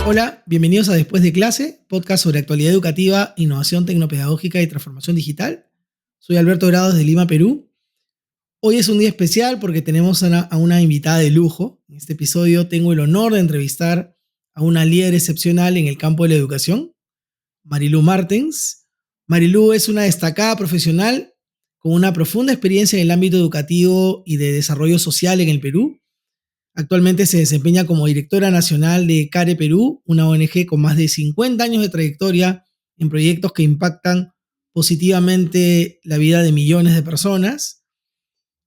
Hola, bienvenidos a Después de Clase, podcast sobre actualidad educativa, innovación tecnopedagógica y transformación digital. Soy Alberto Grado desde Lima, Perú. Hoy es un día especial porque tenemos a una invitada de lujo. En este episodio tengo el honor de entrevistar a una líder excepcional en el campo de la educación, Marilú Martens. Marilú es una destacada profesional con una profunda experiencia en el ámbito educativo y de desarrollo social en el Perú. Actualmente se desempeña como directora nacional de CARE Perú, una ONG con más de 50 años de trayectoria en proyectos que impactan positivamente la vida de millones de personas.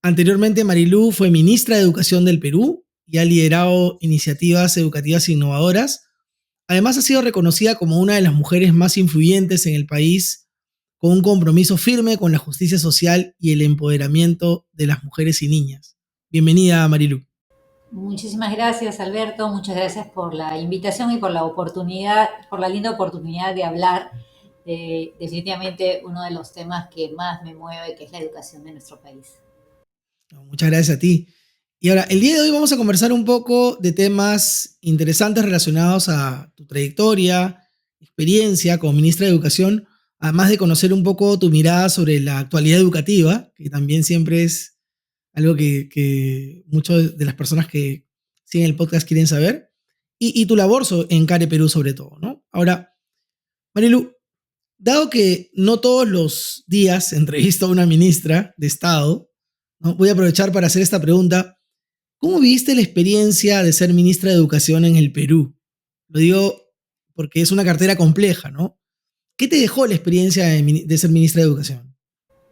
Anteriormente, Marilú fue ministra de Educación del Perú y ha liderado iniciativas educativas innovadoras. Además, ha sido reconocida como una de las mujeres más influyentes en el país, con un compromiso firme con la justicia social y el empoderamiento de las mujeres y niñas. Bienvenida, Marilú. Muchísimas gracias, Alberto. Muchas gracias por la invitación y por la oportunidad, por la linda oportunidad de hablar de definitivamente uno de los temas que más me mueve, que es la educación de nuestro país. Muchas gracias a ti. Y ahora, el día de hoy vamos a conversar un poco de temas interesantes relacionados a tu trayectoria, experiencia como ministra de Educación, además de conocer un poco tu mirada sobre la actualidad educativa, que también siempre es algo que muchas de las personas que siguen el podcast quieren saber, y tu labor en CARE Perú sobre todo, ¿no? Ahora, Marilu, dado que no todos los días entrevisto a una ministra de Estado, ¿no? Voy a aprovechar para hacer esta pregunta. ¿Cómo viste la experiencia de ser ministra de Educación en el Perú? Lo digo porque es una cartera compleja, ¿no? ¿Qué te dejó la experiencia de ser ministra de Educación?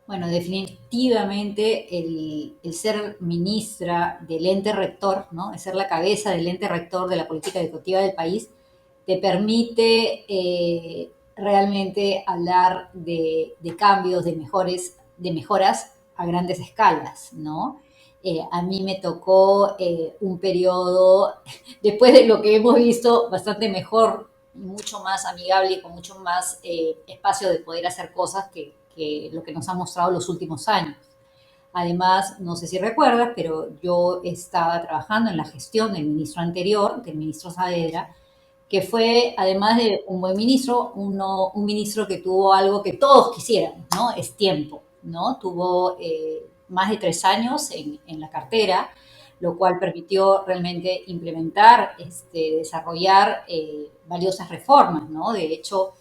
Bueno, definitivamente el ser ministra del ente rector, ¿no? El ser la cabeza del ente rector de la política educativa del país, te permite realmente hablar de cambios, de mejoras a grandes escalas, ¿no? A mí me tocó un periodo, después de lo que hemos visto, bastante mejor, mucho más amigable y con mucho más espacio de poder hacer cosas que lo que nos ha mostrado los últimos años. Además, no sé si recuerdas, pero yo estaba trabajando en la gestión del ministro anterior, del ministro Saavedra, que fue, además de un buen ministro, un ministro que tuvo algo que todos quisieran, ¿no? Es tiempo, ¿no? Tuvo más de 3 años en la cartera, lo cual permitió realmente implementar, desarrollar valiosas reformas, ¿no? De hecho,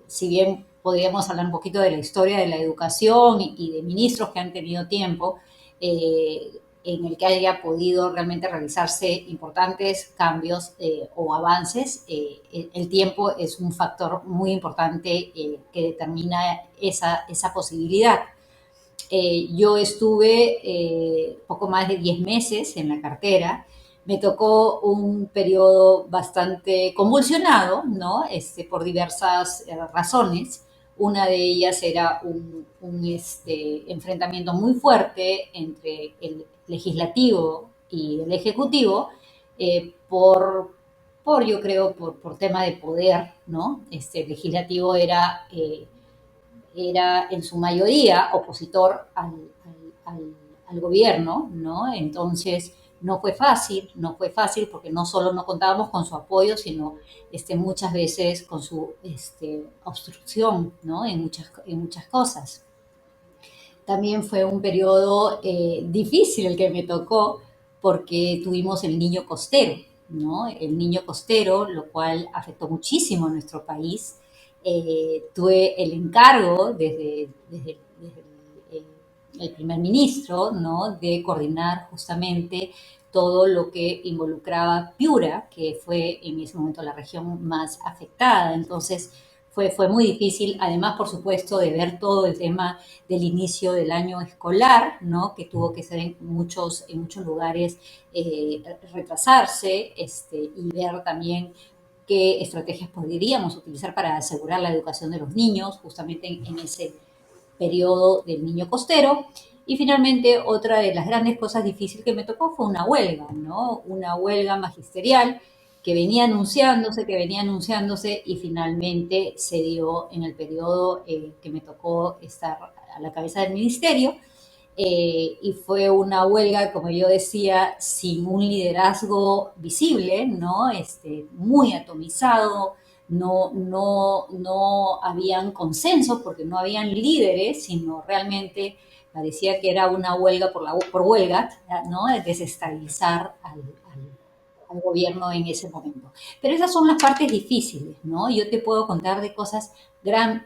si bien podríamos hablar un poquito de la historia de la educación y de ministros que han tenido tiempo, en el que haya podido realmente realizarse importantes cambios o avances, el tiempo es un factor muy importante que determina esa posibilidad. Yo estuve poco más de 10 meses en la cartera. Me tocó un periodo bastante convulsionado, ¿no? Por diversas razones. Una de ellas era un enfrentamiento muy fuerte entre el legislativo y el ejecutivo yo creo, por tema de poder, ¿no? El legislativo era en su mayoría opositor al gobierno, ¿no? Entonces no fue fácil porque no solo no contábamos con su apoyo, sino muchas veces con su obstrucción, ¿no? En muchas cosas. También fue un periodo difícil el que me tocó porque tuvimos el niño costero, ¿no? El niño costero, lo cual afectó muchísimo a nuestro país. Tuve el encargo desde el primer ministro, ¿no? De coordinar justamente todo lo que involucraba Piura, que fue en ese momento la región más afectada. Entonces, fue muy difícil, además, por supuesto, de ver todo el tema del inicio del año escolar, ¿no? Que tuvo que ser en muchos lugares retrasarse y ver también qué estrategias podríamos utilizar para asegurar la educación de los niños, justamente en ese periodo del niño costero. Y finalmente, otra de las grandes cosas difíciles que me tocó fue una huelga, ¿no? Una huelga magisterial que venía anunciándose y finalmente se dio en el periodo que me tocó estar a la cabeza del ministerio. y fue una huelga, como yo decía, sin un liderazgo visible, ¿no? Muy atomizado, no habían consensos porque no habían líderes, sino realmente parecía que era una huelga por huelga, ¿no? De desestabilizar al gobierno en ese momento. Pero esas son las partes difíciles, ¿no? Yo te puedo contar de cosas grandes,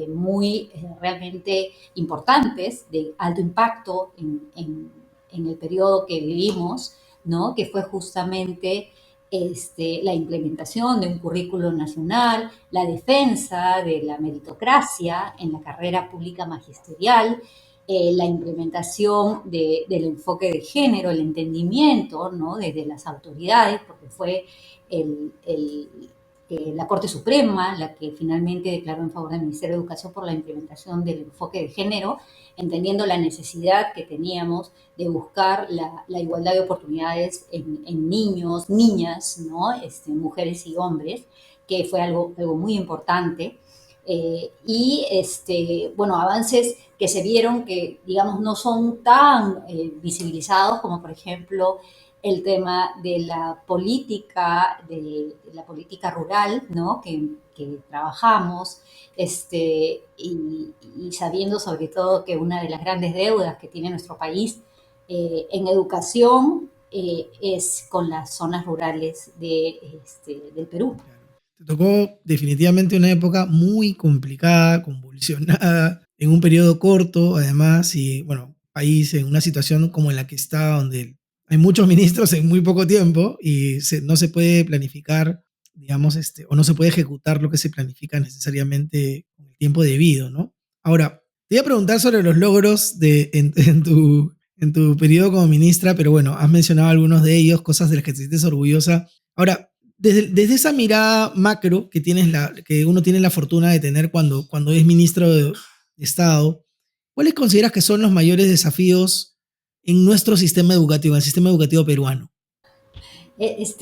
muy realmente importantes, de alto impacto en el periodo que vivimos, ¿no? Que fue justamente la implementación de un currículo nacional, la defensa de la meritocracia en la carrera pública magisterial, la implementación del enfoque de género, el entendimiento, ¿no? Desde las autoridades, porque fue el, el, la Corte Suprema la que finalmente declaró en favor del Ministerio de Educación por la implementación del enfoque de género, entendiendo la necesidad que teníamos de buscar la igualdad de oportunidades en niños, niñas, ¿no? Mujeres y hombres, que fue algo muy importante. Bueno, avances que se vieron que, digamos, no son tan visibilizados como, por ejemplo, el tema de la política rural, ¿no? Que trabajamos, y sabiendo sobre todo que una de las grandes deudas que tiene nuestro país en educación es con las zonas rurales del Perú. Claro. Te tocó definitivamente una época muy complicada, convulsionada, en un periodo corto, además, y bueno, país en una situación como en la que está, donde hay muchos ministros en muy poco tiempo y no se puede planificar, digamos, o no se puede ejecutar lo que se planifica necesariamente con el tiempo debido, ¿no? Ahora, te voy a preguntar sobre los logros en tu periodo como ministra, pero bueno, has mencionado algunos de ellos, cosas de las que te sientes orgullosa. Ahora, desde esa mirada macro que, que uno tiene la fortuna de tener cuando es ministro de Estado, ¿cuáles consideras que son los mayores desafíos en nuestro sistema educativo, en el sistema educativo peruano? Es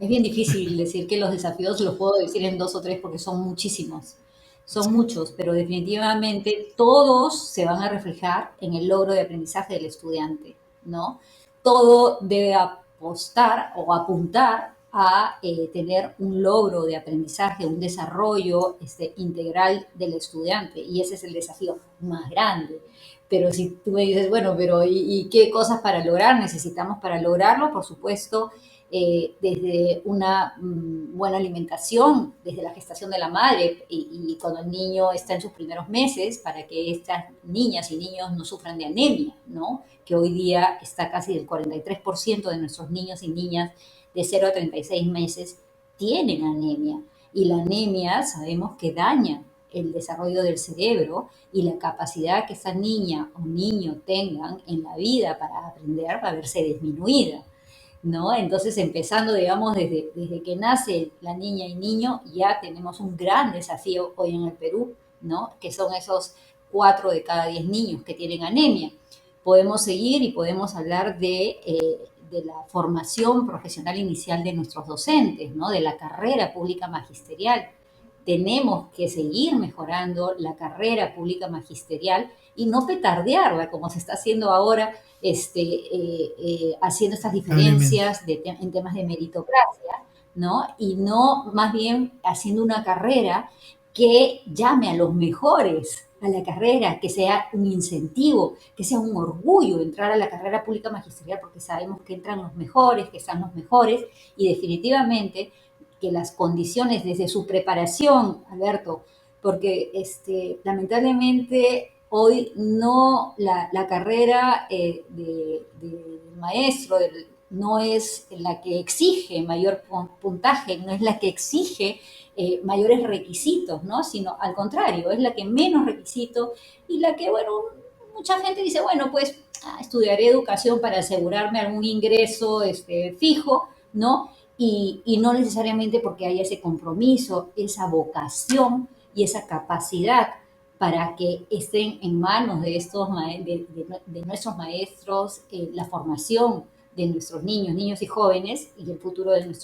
bien difícil decir que los desafíos los puedo decir en dos o tres porque son muchísimos, son Sí, muchos, pero definitivamente todos se van a reflejar en el logro de aprendizaje del estudiante, ¿no? Todo debe apostar o apuntar a tener un logro de aprendizaje, un desarrollo integral del estudiante, y ese es el desafío más grande. Pero si tú me dices, bueno, pero ¿y qué cosas para lograr? Necesitamos para lograrlo, por supuesto, desde una buena alimentación, desde la gestación de la madre y cuando el niño está en sus primeros meses, para que estas niñas y niños no sufran de anemia, ¿no? Que hoy día está casi del 43% de nuestros niños y niñas de 0 a 36 meses tienen anemia. Y la anemia sabemos que daña el desarrollo del cerebro y la capacidad que esa niña o niño tengan en la vida para aprender va a verse disminuida, ¿no? Entonces, empezando, digamos, desde que nace la niña y niño, ya tenemos un gran desafío hoy en el Perú, ¿no? Que son esos 4 de cada 10 niños que tienen anemia. Podemos seguir y podemos hablar de la formación profesional inicial de nuestros docentes, ¿no? De la carrera pública magisterial. Tenemos que seguir mejorando la carrera pública magisterial y no petardearla como se está haciendo ahora, haciendo estas lamentablemente. diferencias en temas de meritocracia, ¿no? Y no más bien haciendo una carrera que llame a los mejores a la carrera, que sea un incentivo, que sea un orgullo entrar a la carrera pública magisterial porque sabemos que entran los mejores, que están los mejores, y definitivamente que las condiciones desde su preparación, Alberto, porque lamentablemente hoy no la carrera de maestro no es la que exige mayor puntaje, no es la que exige mayores requisitos, ¿no? Sino al contrario, es la que menos requisitos y la que, bueno, mucha gente dice, bueno, pues estudiaré educación para asegurarme algún ingreso fijo, ¿no? Y no necesariamente porque haya ese compromiso, esa vocación y esa capacidad para que estén en manos de, de nuestros maestros la formación de nuestros niños, niños y jóvenes y el futuro, el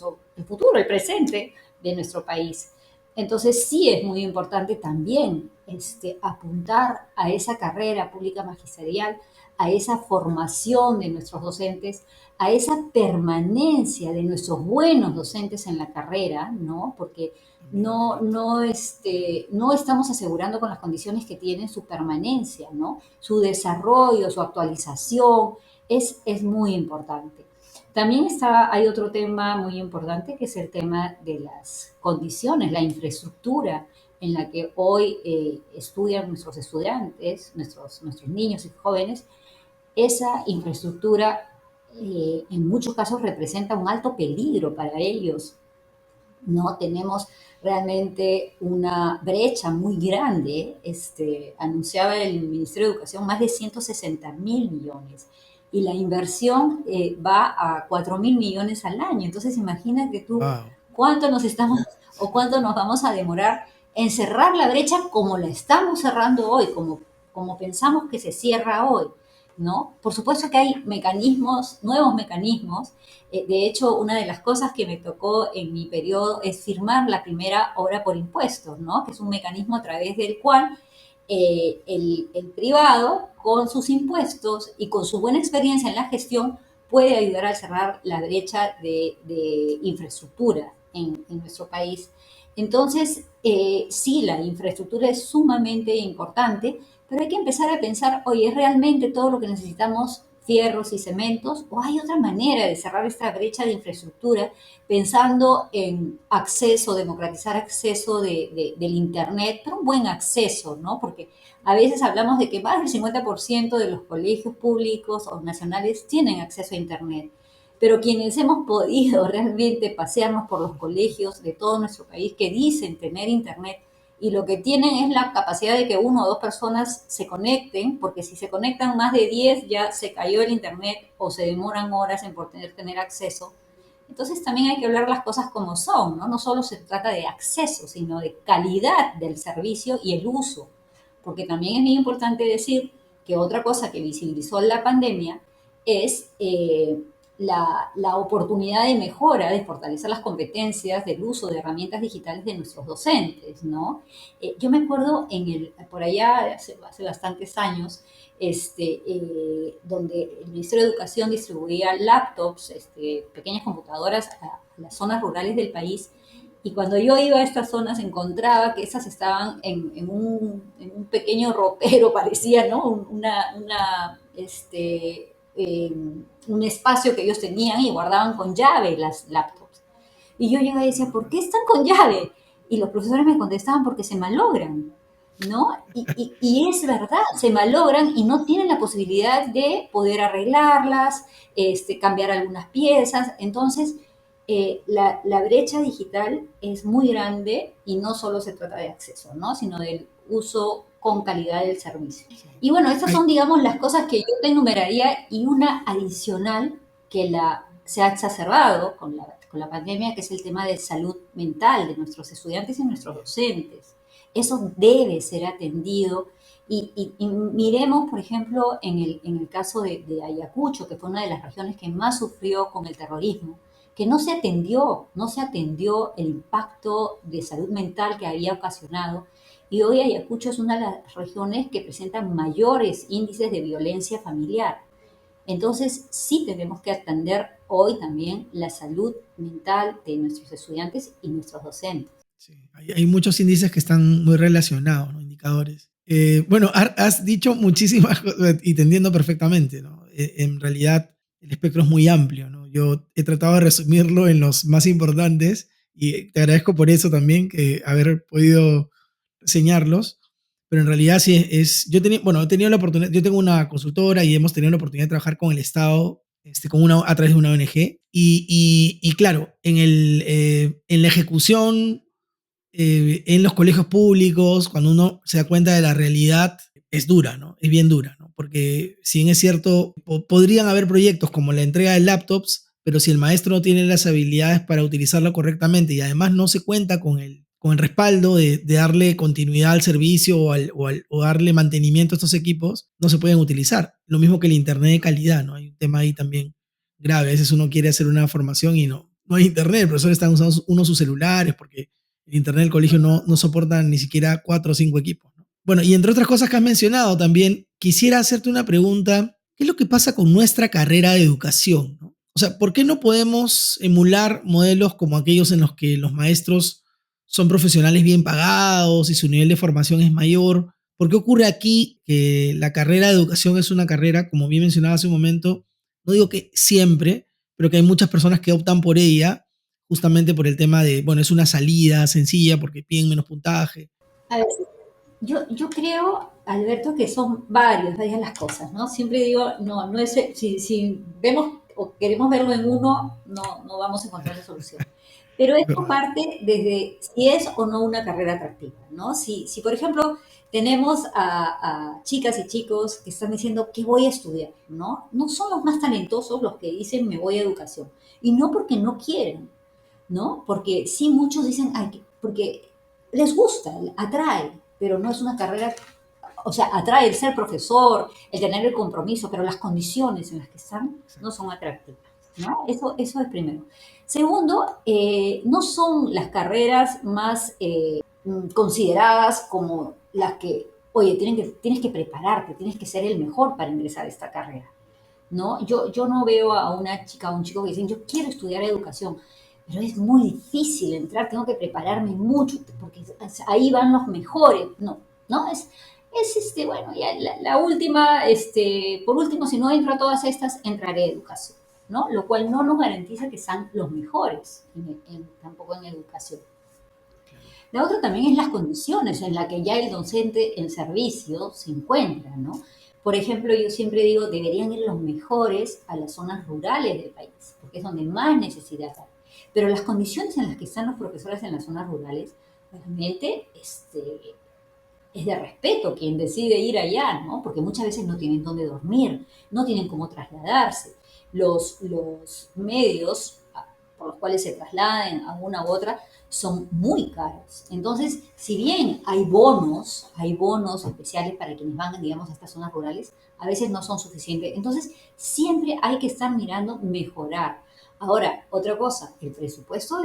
futuro, el presente de nuestro país. Entonces sí es muy importante también apuntar a esa carrera pública magisterial, a esa formación de nuestros docentes, a esa permanencia de nuestros buenos docentes en la carrera, ¿no? Porque También, correcto. no estamos asegurando con las condiciones que tienen su permanencia, ¿no? Su desarrollo, su actualización, es muy importante. También hay otro tema muy importante que es el tema de las condiciones, la infraestructura en la que hoy estudian nuestros estudiantes, nuestros niños y jóvenes. Esa infraestructura en muchos casos representa un alto peligro para ellos. No tenemos realmente una brecha muy grande. Anunciaba el Ministerio de Educación más de 160.000 millones y la inversión va a 4.000 millones al año. Entonces imagínate tú Wow. cuánto nos estamos o cuánto nos vamos a demorar en cerrar la brecha como la estamos cerrando hoy, como pensamos que se cierra hoy, ¿no? Por supuesto que hay mecanismos, nuevos mecanismos. De hecho, una de las cosas que me tocó en mi periodo es firmar la primera obra por impuestos, ¿no? Que es un mecanismo a través del cual el privado, con sus impuestos y con su buena experiencia en la gestión, puede ayudar a cerrar la brecha de infraestructura en nuestro país. Entonces, sí, la infraestructura es sumamente importante, pero hay que empezar a pensar, oye, ¿es realmente todo lo que necesitamos fierros y cementos? ¿O hay otra manera de cerrar esta brecha de infraestructura pensando en acceso, democratizar acceso del Internet, pero un buen acceso, ¿no? Porque a veces hablamos de que más del 50% de los colegios públicos o nacionales tienen acceso a Internet. Pero quienes hemos podido realmente pasearnos por los colegios de todo nuestro país que dicen tener Internet, y lo que tienen es la capacidad de que una o dos personas se conecten, porque si se conectan más de 10 ya se cayó el internet o se demoran horas en poder tener acceso. Entonces también hay que hablar las cosas como son, ¿no? No solo se trata de acceso, sino de calidad del servicio y el uso. Porque también es muy importante decir que otra cosa que visibilizó la pandemia es la oportunidad de mejora, de fortalecer las competencias del uso de herramientas digitales de nuestros docentes, ¿no? Yo me acuerdo por allá, hace bastantes años, donde el Ministerio de Educación distribuía laptops, pequeñas computadoras a las zonas rurales del país. Y cuando yo iba a estas zonas encontraba que esas estaban en un pequeño ropero, parecía, ¿no? Un espacio que ellos tenían y guardaban con llave las laptops. Y yo llegaba y decía, ¿por qué están con llave? Y los profesores me contestaban, porque se malogran, ¿no? Y es verdad, se malogran y no tienen la posibilidad de poder arreglarlas, cambiar algunas piezas. Entonces, la brecha digital es muy grande y no solo se trata de acceso, ¿no? Sino del uso con calidad del servicio. Sí. Y bueno, estas Ay, son, digamos, las cosas que yo te enumeraría, y una adicional que se ha exacerbado con la pandemia, que es el tema de salud mental de nuestros estudiantes y nuestros también. docentes. Eso debe ser atendido. Y miremos, por ejemplo, en el caso de Ayacucho, que fue una de las regiones que más sufrió con el terrorismo, que no se atendió el impacto de salud mental que había ocasionado. Y hoy Ayacucho es una de las regiones que presentan mayores índices de violencia familiar. Entonces, sí tenemos que atender hoy también la salud mental de nuestros estudiantes y nuestros docentes. Sí, hay muchos índices que están muy relacionados, ¿no? Indicadores. Bueno, has dicho muchísimas cosas y te entiendo perfectamente, ¿no? En realidad, el espectro es muy amplio, ¿no? Yo he tratado de resumirlo en los más importantes y te agradezco por eso también, que haber podido enseñarlos, pero en realidad sí bueno, he tenido la oportunidad, yo tengo una consultora y hemos tenido la oportunidad de trabajar con el Estado, a través de una ONG, y claro, en la ejecución en los colegios públicos, cuando uno se da cuenta de la realidad, es dura, ¿no? Es bien dura, ¿no? Porque si bien es cierto, podrían haber proyectos como la entrega de laptops, pero si el maestro no tiene las habilidades para utilizarlo correctamente y además no se cuenta con el respaldo de darle continuidad al servicio o darle mantenimiento a estos equipos, no se pueden utilizar. Lo mismo que el Internet de calidad, ¿no? Hay un tema ahí también grave. A veces uno quiere hacer una formación y no hay Internet, el profesor está usando uno sus celulares porque El internet del colegio no soporta ni siquiera 4 o 5 equipos, ¿no? Bueno, y entre otras cosas que has mencionado también, quisiera hacerte una pregunta. ¿Qué es lo que pasa con nuestra carrera de educación, ¿no? O sea, ¿por qué no podemos emular modelos como aquellos en los que los maestros son profesionales bien pagados y su nivel de formación es mayor? ¿Por qué ocurre aquí que la carrera de educación es una carrera, como bien mencionaba hace un momento, no digo que siempre, pero que hay muchas personas que optan por ella justamente por el tema de, bueno, es una salida sencilla porque piden menos puntaje? A ver, yo creo, Alberto, que son varias las cosas, ¿no? Siempre digo, no es, si vemos o queremos verlo en uno, no vamos a encontrar la solución. Pero Es esto verdad. parte desde si es o no una carrera atractiva, ¿no? Si por ejemplo, tenemos a chicas y chicos que están diciendo que voy a estudiar, ¿no? No son los más talentosos los que dicen me voy a educación. Y no porque no quieren, ¿no? Porque sí muchos dicen, ay, porque les gusta, atrae, pero no es una carrera, o sea, atrae el ser profesor, el tener el compromiso, pero las condiciones en las que están no Exacto. son atractivas, ¿no? Eso es primero. Segundo, no son las carreras más consideradas como las que, oye, tienes que prepararte, tienes que ser el mejor para ingresar a esta carrera. ¿No? Yo no veo a una chica o un chico que dicen, yo quiero estudiar educación, pero es muy difícil entrar, tengo que prepararme mucho, porque ahí van los mejores. No, ¿no? Bueno, ya la última, por último, si no entro a todas estas, entraré a educación, ¿no? Lo cual no nos garantiza que sean los mejores, tampoco en educación. Claro. La otra también es las condiciones en las que ya el docente en servicio se encuentra, ¿no? Por ejemplo, yo siempre digo, deberían ir los mejores a las zonas rurales del país, porque es donde más necesidad hay. Pero las condiciones en las que están los profesores en las zonas rurales, realmente es de respeto quien decide ir allá, ¿no? Porque muchas veces no tienen dónde dormir, no tienen cómo trasladarse. Los medios por los cuales se trasladen a una u otra son muy caros. Entonces, si bien hay bonos especiales para quienes van, digamos, a estas zonas rurales, a veces no son suficientes. Entonces, siempre hay que estar mirando mejorar. Ahora, otra cosa, el presupuesto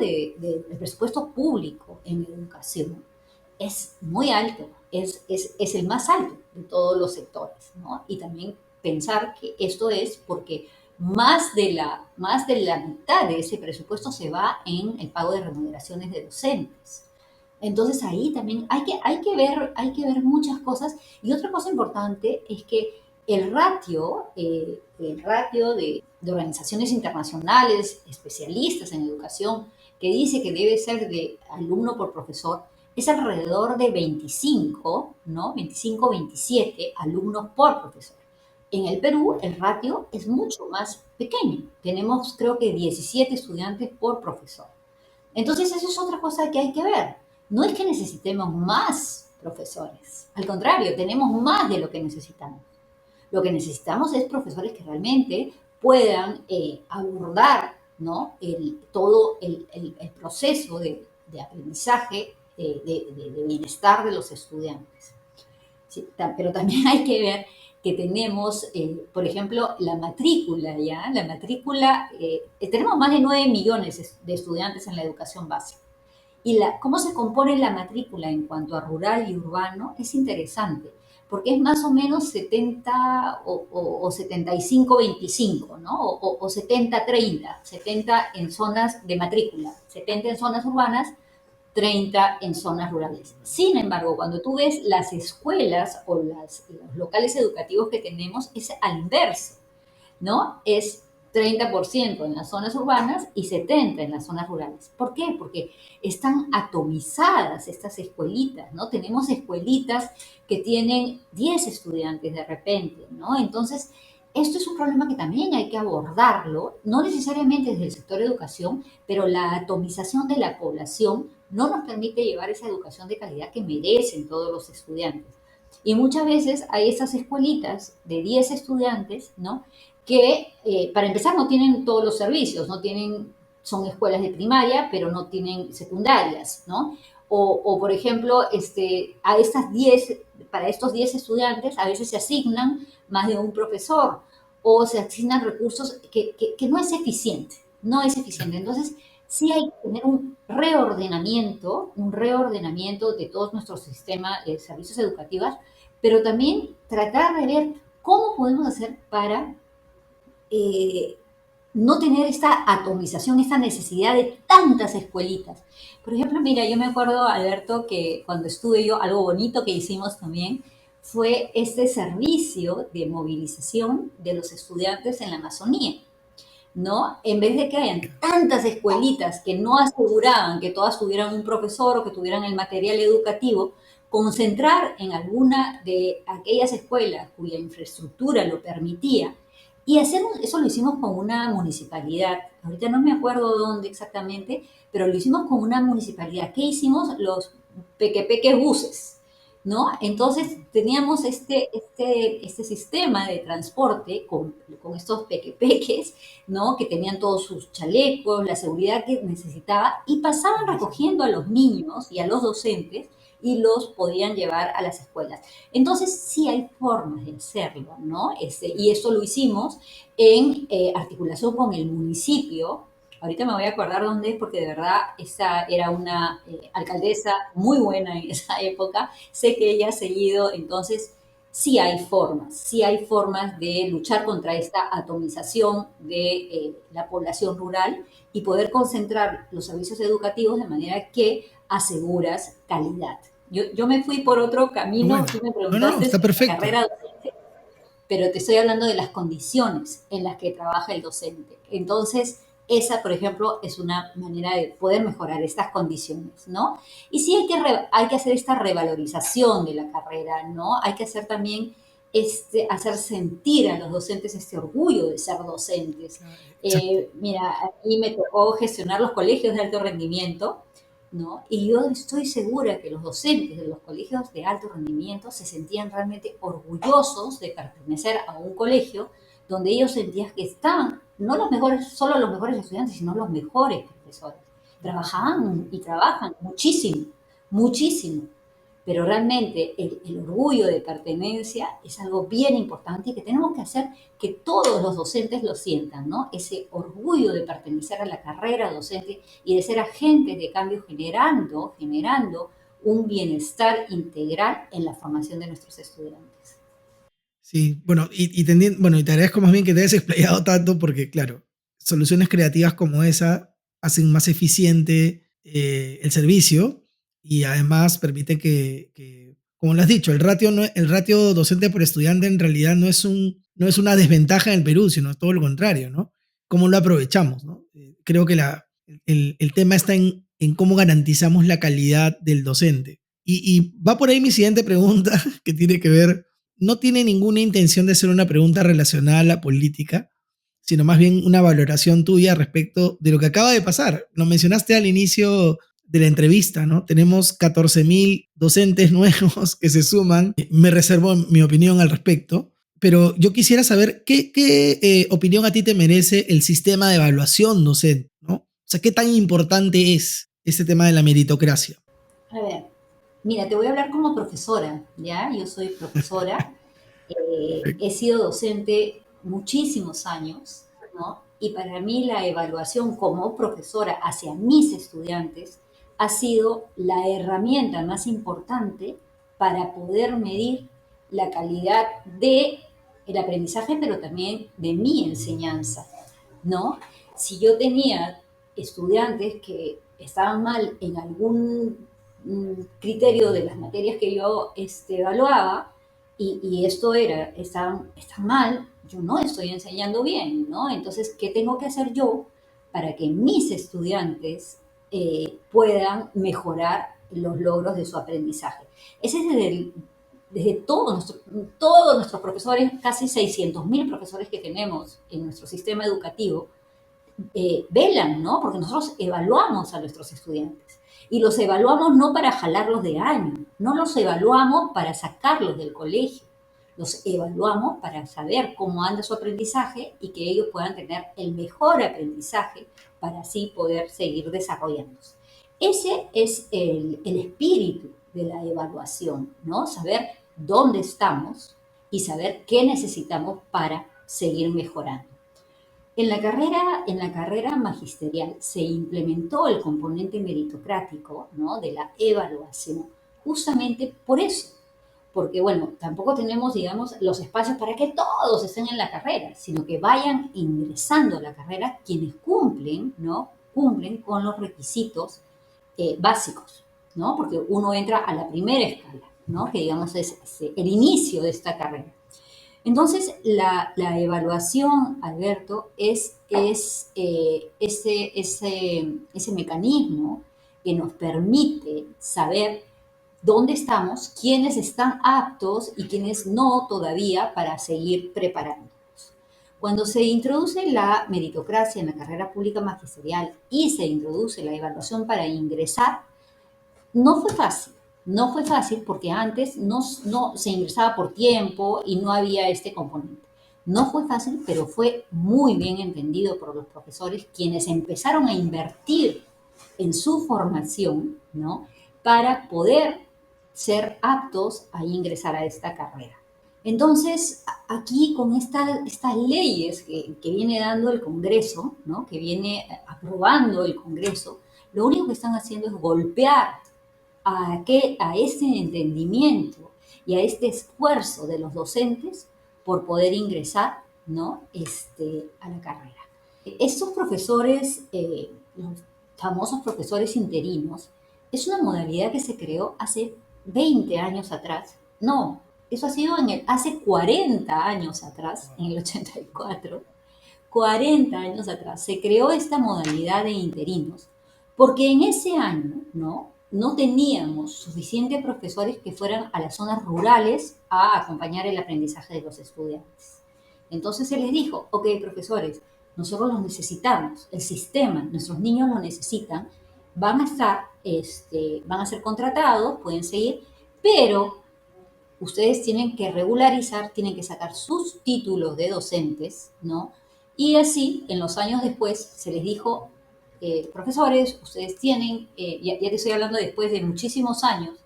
público en educación es muy alto, es el más alto de todos los sectores, ¿no? Y también pensar que esto es porque más de la mitad de ese presupuesto se va en el pago de remuneraciones de docentes. Entonces ahí también hay que ver muchas cosas. Y otra cosa importante es que el ratio de organizaciones internacionales, especialistas en educación, que dice que debe ser de alumno por profesor, es alrededor de 25, ¿no? 25, 27 alumnos por profesor. En el Perú el ratio es mucho más pequeño. Tenemos creo que 17 estudiantes por profesor. Entonces eso es otra cosa que hay que ver. No es que necesitemos más profesores. Al contrario, tenemos más de lo que necesitamos. Lo que necesitamos es profesores que realmente puedan abordar, ¿no? Todo el proceso de aprendizaje, de bienestar de los estudiantes. Sí, pero también hay que ver que tenemos, por ejemplo, la matrícula, ¿ya? La matrícula, tenemos más de 9 millones de estudiantes en la educación básica. Y cómo se compone la matrícula en cuanto a rural y urbano es interesante, porque es más o menos 70 o 75-25, ¿no? O 70-30, 70 en zonas de matrícula, 70 en zonas urbanas, 30 en zonas rurales. Sin embargo, cuando tú ves las escuelas o los locales educativos que tenemos, es al inverso, ¿no? Es 30% en las zonas urbanas y 70% en las zonas rurales. ¿Por qué? Porque están atomizadas estas escuelitas, ¿no? Tenemos escuelitas que tienen 10 estudiantes de repente, ¿no? Entonces, esto es un problema que también hay que abordarlo, no necesariamente desde el sector educación, pero la atomización de la población no nos permite llevar esa educación de calidad que merecen todos los estudiantes. Y muchas veces hay esas escuelitas de 10 estudiantes, ¿no? Que para empezar no tienen todos los servicios, no tienen, son escuelas de primaria, pero no tienen secundarias, ¿no? Por ejemplo, para estos 10 estudiantes a veces se asignan más de un profesor o se asignan recursos que no es eficiente, no es eficiente. Entonces, sí hay que tener un reordenamiento de todo nuestro sistema de servicios educativos, pero también tratar de ver cómo podemos hacer para eh, no tener esta atomización, esta necesidad de tantas escuelitas. Por ejemplo, mira, yo me acuerdo, Alberto, que cuando estuve yo, algo bonito que hicimos también fue este servicio de movilización de los estudiantes en la Amazonía. ¿No? En vez de que hayan tantas escuelitas que no aseguraban que todas tuvieran un profesor o que tuvieran el material educativo, concentrar en alguna de aquellas escuelas cuya infraestructura lo permitía y hacer eso lo hicimos con una municipalidad. Ahorita no me acuerdo dónde exactamente, pero lo hicimos con una municipalidad. ¿Qué hicimos? Los pequepeques buses, ¿no? Entonces teníamos este sistema de transporte con estos pequepeques, ¿no? Que tenían todos sus chalecos, la seguridad que necesitaba, y pasaban recogiendo a los niños y a los docentes y los podían llevar a las escuelas. Entonces, sí hay formas de hacerlo, ¿no? Y eso lo hicimos en articulación con el municipio. Ahorita me voy a acordar dónde es, porque de verdad esa era una alcaldesa muy buena en esa época. Sé que ella ha seguido, entonces sí hay formas de luchar contra esta atomización de la población rural y poder concentrar los servicios educativos de manera que aseguras calidad. Yo me fui por otro camino, Bueno, tú me no, no, no, preguntaste está sobre la perfecto. carrera docente, pero te estoy hablando de las condiciones en las que trabaja el docente. Entonces, esa, por ejemplo, es una manera de poder mejorar estas condiciones, ¿no? Y sí hay que hacer esta revalorización de la carrera, ¿no? Hay que hacer también hacer sentir a los docentes este orgullo de ser docentes. Claro, exacto. Mira, a mí me tocó gestionar los colegios de alto rendimiento, ¿no? Y yo estoy segura que los docentes de los colegios de alto rendimiento se sentían realmente orgullosos de pertenecer a un colegio donde ellos sentían que estaban, no los mejores, solo los mejores estudiantes, sino los mejores profesores. Trabajaban y trabajan muchísimo, muchísimo, pero realmente el orgullo de pertenencia es algo bien importante y que tenemos que hacer que todos los docentes lo sientan, ¿no? Ese orgullo de pertenecer a la carrera docente y de ser agentes de cambio generando un bienestar integral en la formación de nuestros estudiantes. Sí, bueno, bueno, y te agradezco más bien que te hayas explayado tanto porque, claro, soluciones creativas como esa hacen más eficiente el servicio y además permite como lo has dicho, el ratio docente por estudiante en realidad no es una desventaja en el Perú, sino todo lo contrario, ¿no? ¿Cómo lo aprovechamos, no? Creo que el tema está en cómo garantizamos la calidad del docente. Y va por ahí mi siguiente pregunta, que tiene que ver no tiene ninguna intención de ser una pregunta relacionada a la política, sino más bien una valoración tuya respecto de lo que acaba de pasar. Lo mencionaste al inicio de la entrevista, ¿no? Tenemos 14.000 docentes nuevos que se suman. Me reservo mi opinión al respecto, pero yo quisiera saber qué opinión a ti te merece el sistema de evaluación docente, ¿no? O sea, ¿qué tan importante es este tema de la meritocracia? A ver, mira, te voy a hablar como profesora, ¿ya? Yo soy profesora, Perfecto. he sido docente muchísimos años, ¿no? Y para mí la evaluación como profesora hacia mis estudiantes ha sido la herramienta más importante para poder medir la calidad de el aprendizaje, pero también de mi enseñanza, ¿no? Si yo tenía estudiantes que estaban mal en algún criterio de las materias que yo evaluaba, y esto está mal, yo no estoy enseñando bien, ¿no? Entonces, ¿qué tengo que hacer yo para que mis estudiantes puedan mejorar los logros de su aprendizaje? Ese es desde todos nuestros profesores, casi 600.000 profesores que tenemos en nuestro sistema educativo, velan, ¿no? Porque nosotros evaluamos a nuestros estudiantes. Y los evaluamos no para jalarlos de año, no los evaluamos para sacarlos del colegio, los evaluamos para saber cómo anda su aprendizaje y que ellos puedan tener el mejor aprendizaje para así poder seguir desarrollándose. Ese es el espíritu de la evaluación, ¿no? Saber dónde estamos y saber qué necesitamos para seguir mejorando. En la carrera magisterial se implementó el componente meritocrático, ¿no?, de la evaluación, justamente por eso, porque bueno, tampoco tenemos, digamos, los espacios para que todos estén en la carrera, sino que vayan ingresando a la carrera quienes cumplen, ¿no? Cumplen con los requisitos básicos, ¿no? Porque uno entra a la primera escala, ¿no? Que digamos es el inicio de esta carrera. Entonces, la evaluación, Alberto, ese mecanismo que nos permite saber dónde estamos, quiénes están aptos y quiénes no todavía para seguir preparándonos. Cuando se introduce la meritocracia en la carrera pública magisterial y se introduce la evaluación para ingresar, no fue fácil. No fue fácil porque antes no se ingresaba por tiempo y no había este componente. No fue fácil, pero fue muy bien entendido por los profesores, quienes empezaron a invertir en su formación, ¿no?, para poder ser aptos a ingresar a esta carrera. Entonces, aquí con estas leyes que viene dando el Congreso, ¿no?, que viene aprobando el Congreso, lo único que están haciendo es golpear a ese entendimiento y a este esfuerzo de los docentes por poder ingresar, ¿no?, a la carrera. Estos profesores, los famosos profesores interinos, es una modalidad que se creó hace 20 años atrás. No, eso ha sido hace 40 años atrás, en el 84. 40 años atrás se creó esta modalidad de interinos, porque en ese año, no teníamos suficientes profesores que fueran a las zonas rurales a acompañar el aprendizaje de los estudiantes. Entonces se les dijo, ok, profesores, nosotros los necesitamos, el sistema, nuestros niños lo necesitan, van a estar, van a ser contratados, pueden seguir, pero ustedes tienen que regularizar, tienen que sacar sus títulos de docentes, ¿no? Y así, en los años después, se les dijo, profesores, ustedes tienen, ya te estoy hablando después de muchísimos años,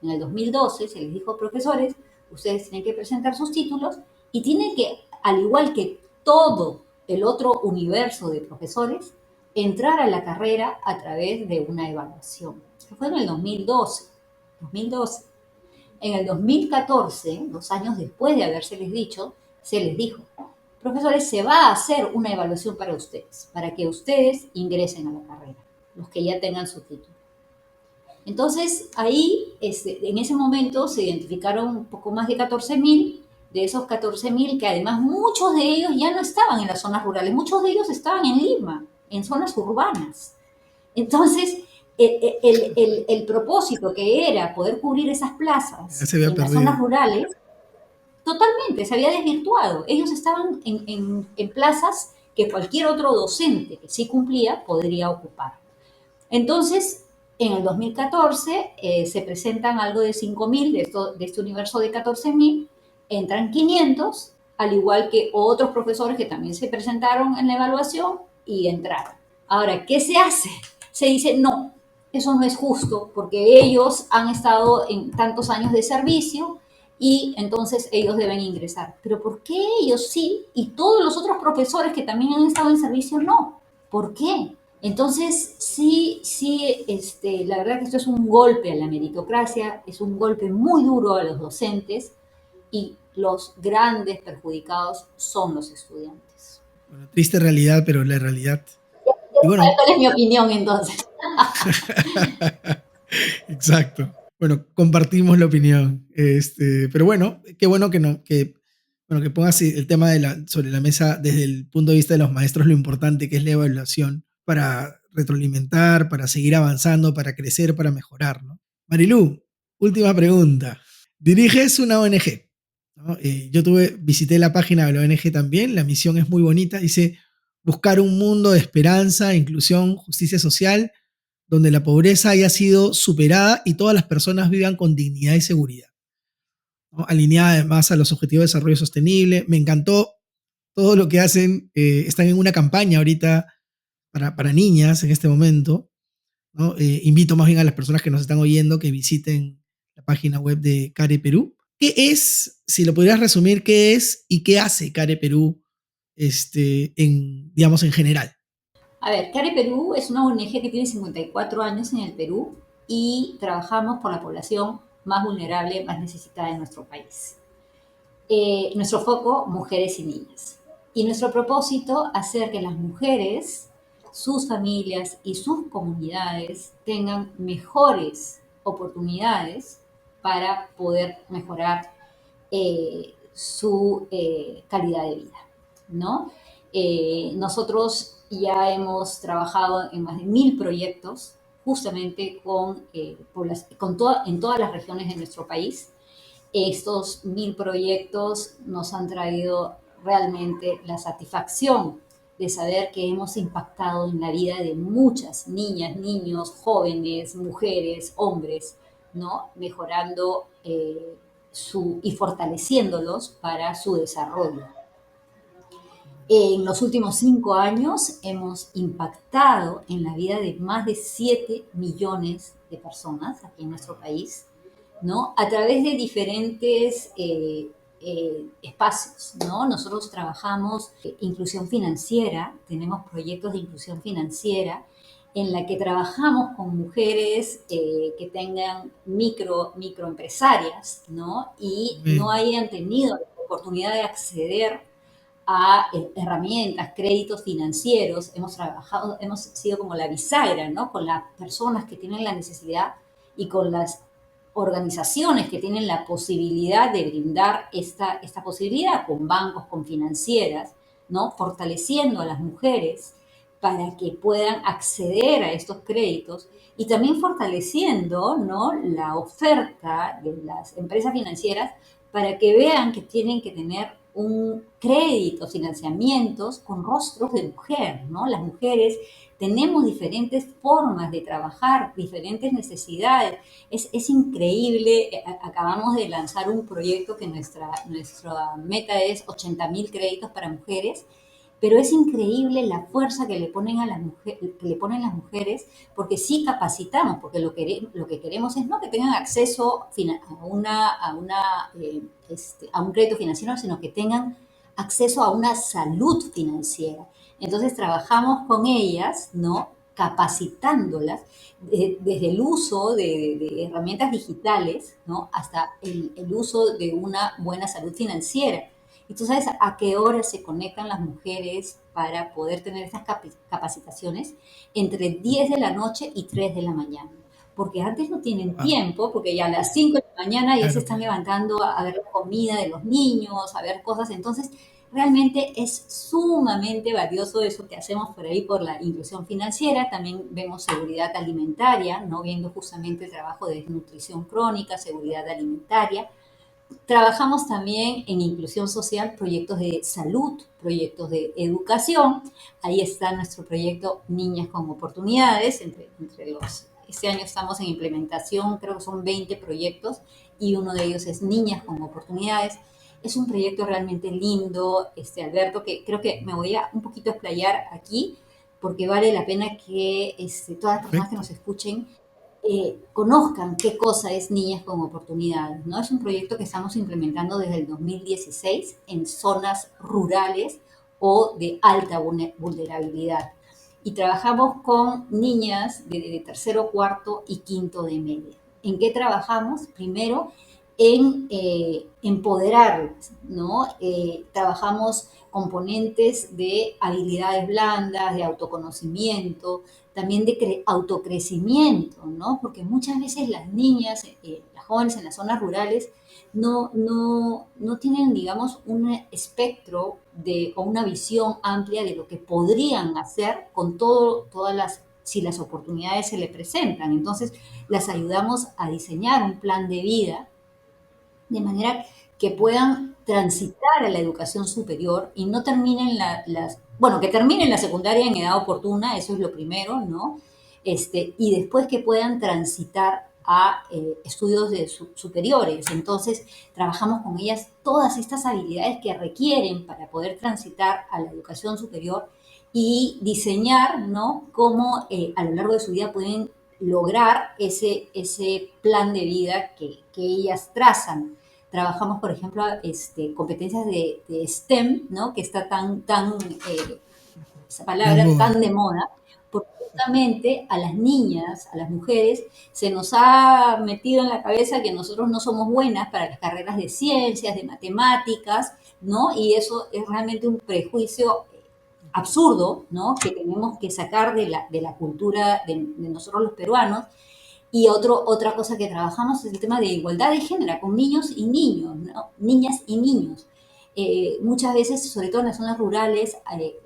en el 2012 se les dijo, profesores, ustedes tienen que presentar sus títulos y tienen que, al igual que todo el otro universo de profesores, entrar a la carrera a través de una evaluación. Eso fue en el 2012. 2012. En el 2014, 2 años después de habérseles dicho, se les dijo, profesores, se va a hacer una evaluación para ustedes, para que ustedes ingresen a la carrera, los que ya tengan su título. Entonces, ahí, en ese momento, se identificaron un poco más de 14.000, de esos 14.000, que además muchos de ellos ya no estaban en las zonas rurales, muchos de ellos estaban en Lima, en zonas urbanas. Entonces, el propósito que era poder cubrir esas Ya plazas se había en las perdido. zonas rurales, totalmente se había desvirtuado. Ellos estaban en plazas que cualquier otro docente que sí cumplía podría ocupar. Entonces, en el 2014 se presentan algo de 5.000 de este universo de 14.000, entran 500, al igual que otros profesores que también se presentaron en la evaluación y entraron. Ahora, ¿qué se hace? Se dice, no, eso no es justo porque ellos han estado en tantos años de servicio y entonces ellos deben ingresar. Pero ¿por qué ellos sí y todos los otros profesores que también han estado en servicio no? ¿Por qué? Entonces, sí, la verdad que esto es un golpe a la meritocracia, es un golpe muy duro a los docentes y los grandes perjudicados son los estudiantes. Bueno, triste realidad, pero la realidad. Y bueno, ¿Cuál es mi opinión entonces? exacto. Bueno, compartimos la opinión. Pero bueno, qué bueno que no, bueno, que pongas el tema sobre la mesa desde el punto de vista de los maestros, lo importante que es la evaluación para retroalimentar, para seguir avanzando, para crecer, para mejorar, ¿no? Marilú, última pregunta. Diriges una ONG, ¿no? Visité la página de la ONG también, la misión es muy bonita, dice buscar un mundo de esperanza, inclusión, justicia social, donde la pobreza haya sido superada y todas las personas vivan con dignidad y seguridad, ¿no? Alineada además a los Objetivos de Desarrollo Sostenible. Me encantó todo lo que hacen. Están en una campaña ahorita para niñas en este momento, ¿no? Invito más bien a las personas que nos están oyendo que visiten la página web de Care Perú. ¿Qué es, si lo pudieras resumir, qué es y qué hace Care Perú digamos, en general? A ver, CARE Perú es una ONG que tiene 54 años en el Perú y trabajamos por la población más vulnerable, más necesitada de nuestro país. Nuestro foco, mujeres y niñas. Y nuestro propósito, hacer que las mujeres, sus familias y sus comunidades tengan mejores oportunidades para poder mejorar su calidad de vida, ¿no? Nosotros ya hemos trabajado en más de 1000 proyectos justamente en todas las regiones de nuestro país. Estos 1000 proyectos nos han traído realmente la satisfacción de saber que hemos impactado en la vida de muchas niñas, niños, jóvenes, mujeres, hombres, ¿no? Mejorando y fortaleciéndolos para su desarrollo. En los últimos 5 años hemos impactado en la vida de más de 7 millones de personas aquí en nuestro país, ¿no? A través de diferentes espacios, ¿no? Nosotros trabajamos inclusión financiera, tenemos proyectos de inclusión financiera en la que trabajamos con mujeres que tengan microempresarias, ¿no? Y no Bien. hayan tenido la oportunidad de acceder a herramientas, créditos financieros. Hemos trabajado, hemos sido como la bisagra, ¿no? Con las personas que tienen la necesidad y con las organizaciones que tienen la posibilidad de brindar esta posibilidad, con bancos, con financieras, ¿no? Fortaleciendo a las mujeres para que puedan acceder a estos créditos y también fortaleciendo, ¿no?, la oferta de las empresas financieras para que vean que tienen que tener un crédito, financiamientos con rostros de mujer, ¿no? Las mujeres tenemos diferentes formas de trabajar, diferentes necesidades. Es increíble. Acabamos de lanzar un proyecto que nuestra meta es 80.000 créditos para mujeres, pero es increíble la fuerza que le ponen a las mujeres, que le ponen las mujeres, porque sí capacitamos, porque lo que queremos es no que tengan acceso a un crédito financiero, sino que tengan acceso a una salud financiera. Entonces trabajamos con ellas, ¿no? Capacitándolas desde el uso de herramientas digitales, ¿no? Hasta el uso de una buena salud financiera. Y tú sabes a qué hora se conectan las mujeres para poder tener estas capacitaciones, entre 10 de la noche y 3 de la mañana. Porque antes no tienen Wow, tiempo, porque ya a las 5 de la mañana ya se claro, están claro. levantando a ver la comida de los niños, a ver cosas. Entonces, realmente es sumamente valioso eso que hacemos por ahí por la inclusión financiera. También vemos seguridad alimentaria, ¿no? Viendo justamente el trabajo de desnutrición crónica, seguridad alimentaria. Trabajamos también en inclusión social, proyectos de salud, proyectos de educación. Ahí está nuestro proyecto Niñas con Oportunidades. Este año estamos en implementación, creo que son 20 proyectos y uno de ellos es Niñas con Oportunidades. Es un proyecto realmente lindo, Alberto, que creo que me voy a un poquito explayar aquí porque vale la pena que todas las personas que nos Perfecto. escuchen conozcan qué cosa es Niñas con Oportunidades, ¿no? Es un proyecto que estamos implementando desde el 2016 en zonas rurales o de alta vulnerabilidad. Y trabajamos con niñas de tercero, cuarto y quinto de media. ¿En qué trabajamos? Primero, en empoderarlas, ¿no? Trabajamos componentes de habilidades blandas, de autoconocimiento, también de autocrecimiento, ¿no? Porque muchas veces las niñas, las jóvenes en las zonas rurales, no tienen, digamos, un espectro o una visión amplia de lo que podrían hacer con si las oportunidades se les presentan. Entonces, las ayudamos a diseñar un plan de vida de manera que puedan transitar a la educación superior y no terminen bueno, que terminen la secundaria en edad oportuna, eso es lo primero, ¿no? Y después que puedan transitar a estudios superiores. Entonces, trabajamos con ellas todas estas habilidades que requieren para poder transitar a la educación superior y diseñar, ¿no?, cómo a lo largo de su vida pueden lograr ese plan de vida que ellas trazan. trabajamos, por ejemplo, competencias de STEM, ¿no? Que está esa En palabra boga. tan de moda, porque justamente a las niñas, a las mujeres, se nos ha metido en la cabeza que nosotros no somos buenas para las carreras de ciencias, de matemáticas, ¿no? Y eso es realmente un prejuicio absurdo, ¿no? Que tenemos que sacar de la cultura de nosotros los peruanos. Y otra cosa que trabajamos es el tema de igualdad de género con niños y niños, ¿no? Niñas y niños. Muchas veces, sobre todo en las zonas rurales,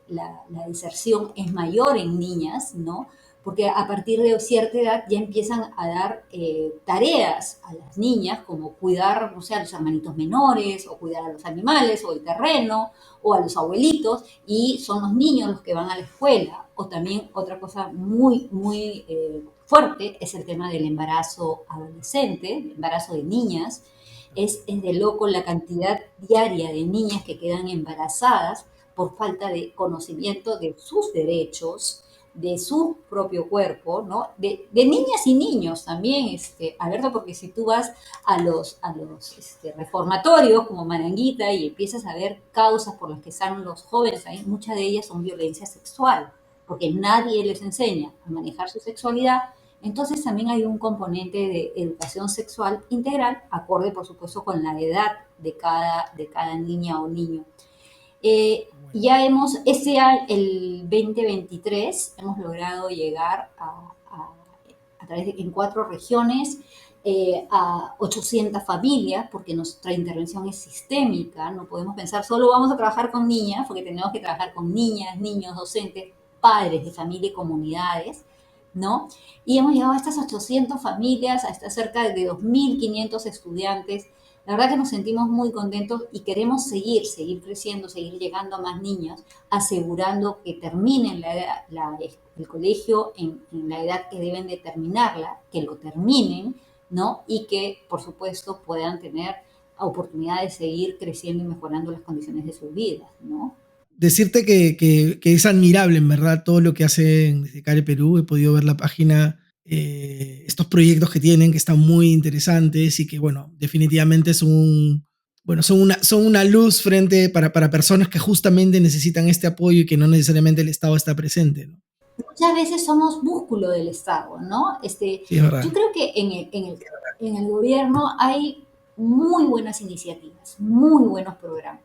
la deserción es mayor en niñas, ¿no? Porque a partir de cierta edad ya empiezan a dar tareas a las niñas, como cuidar, o sea, a los hermanitos menores, o cuidar a los animales, o el terreno, o a los abuelitos, y son los niños los que van a la escuela. O también otra cosa muy, muy fuerte es el tema del embarazo adolescente, el embarazo de niñas. Es de loco la cantidad diaria de niñas que quedan embarazadas por falta de conocimiento de sus derechos, de su propio cuerpo, ¿no? De niñas y niños también, Alberto, porque si tú vas a los reformatorios como Maranguita y empiezas a ver causas por las que están los jóvenes ahí, muchas de ellas son violencia sexual, porque nadie les enseña a manejar su sexualidad. Entonces también hay un componente de educación sexual integral, acorde por supuesto con la edad de cada niña o niño. Bueno, Ya este año, el 2023, hemos logrado llegar a través en 4 regiones a 800 familias, porque nuestra intervención es sistémica, no podemos pensar solo vamos a trabajar con niñas, porque tenemos que trabajar con niñas, niños, docentes, padres de familia y comunidades, ¿no? Y hemos llegado a estas 800 familias, a estas cerca de 2.500 estudiantes. La verdad que nos sentimos muy contentos y queremos seguir creciendo, seguir llegando a más niños, asegurando que terminen el colegio en la edad que deben de terminarla, que lo terminen, ¿no? Y que, por supuesto, puedan tener oportunidad de seguir creciendo y mejorando las condiciones de sus vidas, ¿no? decirte que es admirable, en verdad, todo lo que hacen desde CARE Perú. He podido ver la página, estos proyectos que tienen, que están muy interesantes y que, bueno, definitivamente bueno, son una luz frente para personas que justamente necesitan este apoyo y que no necesariamente el Estado está presente, ¿no? Muchas veces somos músculo del Estado, ¿no? Sí, es Yo verdad. creo que en el gobierno hay muy buenas iniciativas, muy buenos programas.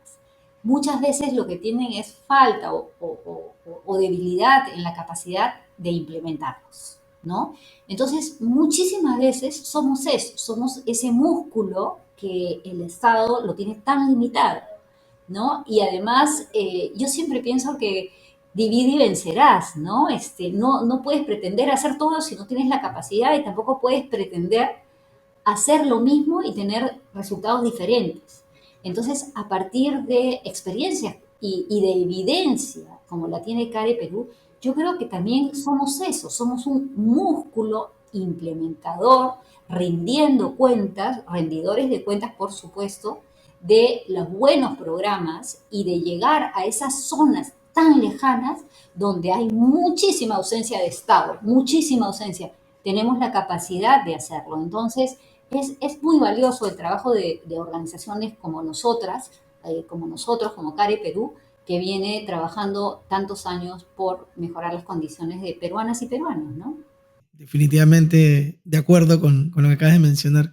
Muchas veces lo que tienen es falta o debilidad en la capacidad de implementarlos, ¿no? Entonces, muchísimas veces somos eso, somos ese músculo que el Estado lo tiene tan limitado, ¿no? Y además, yo siempre pienso que divide y vencerás, ¿no? No puedes pretender hacer todo si no tienes la capacidad y tampoco puedes pretender hacer lo mismo y tener resultados diferentes. Entonces, a partir de experiencias y de evidencia, como la tiene CARE Perú, yo creo que también somos eso, somos un músculo implementador, rindiendo cuentas, rendidores de cuentas, por supuesto, de los buenos programas y de llegar a esas zonas tan lejanas donde hay muchísima ausencia de Estado, muchísima ausencia. Tenemos la capacidad de hacerlo. Entonces, es muy valioso el trabajo de organizaciones como nosotras, como nosotros, como CARE Perú, que viene trabajando tantos años por mejorar las condiciones de peruanas y peruanos, ¿no? Definitivamente de acuerdo con lo que acabas de mencionar.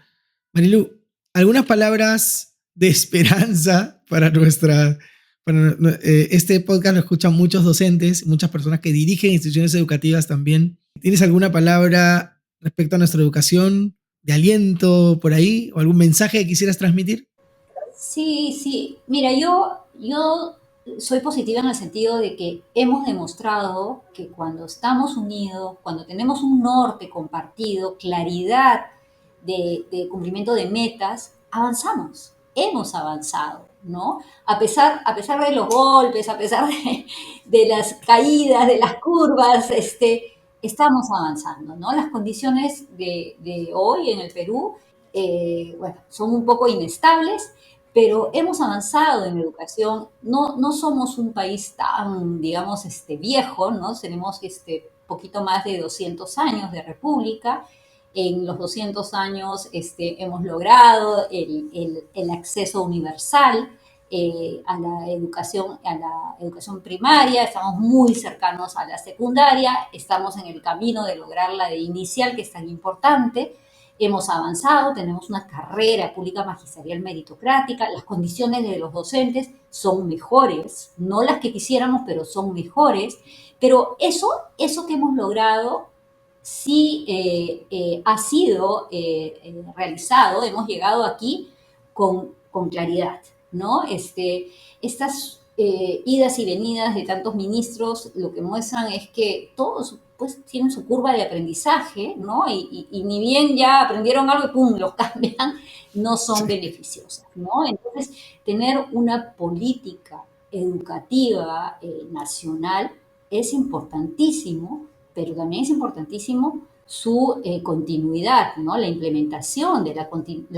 Marilu, algunas palabras de esperanza este podcast lo escuchan muchos docentes, muchas personas que dirigen instituciones educativas también. ¿Tienes alguna palabra respecto a nuestra educación de aliento por ahí o algún mensaje que quisieras transmitir? Sí, sí. Mira, yo soy positiva en el sentido de que hemos demostrado que cuando estamos unidos, cuando tenemos un norte compartido, claridad de cumplimiento de metas, avanzamos. Hemos avanzado, ¿no? A pesar de los golpes, a pesar de las caídas, de las curvas, estamos avanzando, ¿no? Las condiciones de hoy en el Perú, bueno, son un poco inestables, pero hemos avanzado en educación. No somos un país tan, digamos, viejo, ¿no? Tenemos poquito más de 200 años de república En los 200 años hemos logrado el acceso universal a la educación primaria, estamos muy cercanos a la secundaria, estamos en el camino de lograr la de inicial, que es tan importante. Hemos avanzado, tenemos una carrera pública magisterial meritocrática, las condiciones de los docentes son mejores, no las que quisiéramos, pero son mejores. Pero eso que hemos logrado sí ha sido realizado, hemos llegado aquí con claridad, ¿no? Estas idas y venidas de tantos ministros lo que muestran es que todos pues tienen su curva de aprendizaje, ¿no? Y ni bien ya aprendieron algo y ¡pum!, los cambian, no son beneficiosas, ¿no? Entonces, tener una política educativa nacional es importantísimo, pero también es importantísimo su continuidad, ¿no? La implementación de la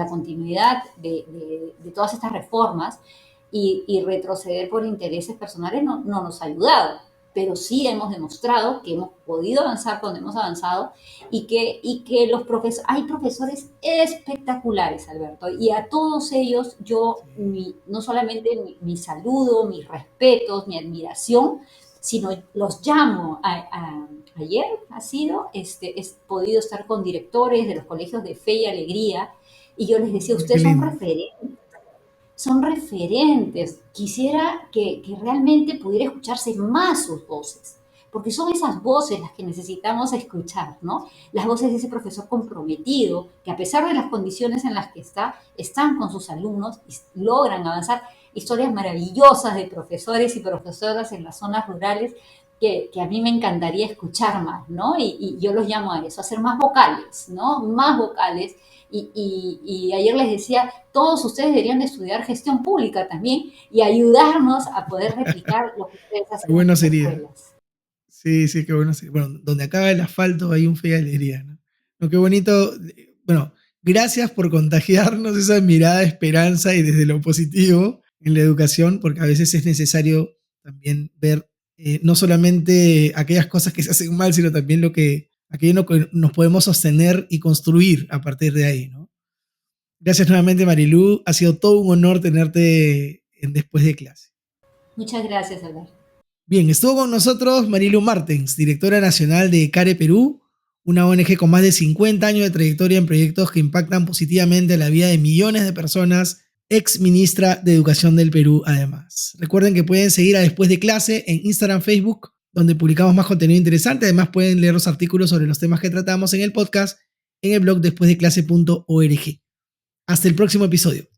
continuidad de todas estas reformas y retroceder por intereses personales no nos ha ayudado, pero sí hemos demostrado que hemos podido avanzar cuando hemos avanzado y que los profesores, hay profesores espectaculares, Alberto, y a todos ellos yo no solamente mi saludo, mis respetos, mi admiración, sino los llamo ayer ha sido, he podido estar con directores de los colegios de Fe y Alegría y yo les decía, Qué ustedes lindo. son referentes. Quisiera que realmente pudiera escucharse más sus voces, porque son esas voces las que necesitamos escuchar, ¿no? Las voces de ese profesor comprometido, que a pesar de las condiciones en las que están con sus alumnos y logran avanzar. Historias maravillosas de profesores y profesoras en las zonas rurales que a mí me encantaría escuchar más, ¿no? Y yo los llamo a eso, a ser más vocales, ¿no? Más vocales. Y ayer les decía, todos ustedes deberían de estudiar gestión pública también y ayudarnos a poder replicar lo que ustedes Qué hacen en bueno sus sería. escuelas. Sí, sí, qué bueno sería. Bueno, donde acaba el asfalto hay un Fe y Alegría, ¿no? No, qué bonito. Bueno, gracias por contagiarnos esa mirada de esperanza y desde lo positivo en la educación, porque a veces es necesario también ver no solamente aquellas cosas que se hacen mal, sino también aquello en lo que nos podemos sostener y construir a partir de ahí, ¿no? Gracias nuevamente, Marilú. Ha sido todo un honor tenerte en Después de Clase. Muchas gracias, Alberto. Bien, estuvo con nosotros Marilu Martens, directora nacional de CARE Perú, una ONG con más de 50 años de trayectoria en proyectos que impactan positivamente la vida de millones de personas, ex ministra de Educación del Perú además. Recuerden que pueden seguir a Después de Clase en Instagram, Facebook, donde publicamos más contenido interesante. Además pueden leer los artículos sobre los temas que tratamos en el podcast en el blog despuesdeclase.org. Hasta el próximo episodio.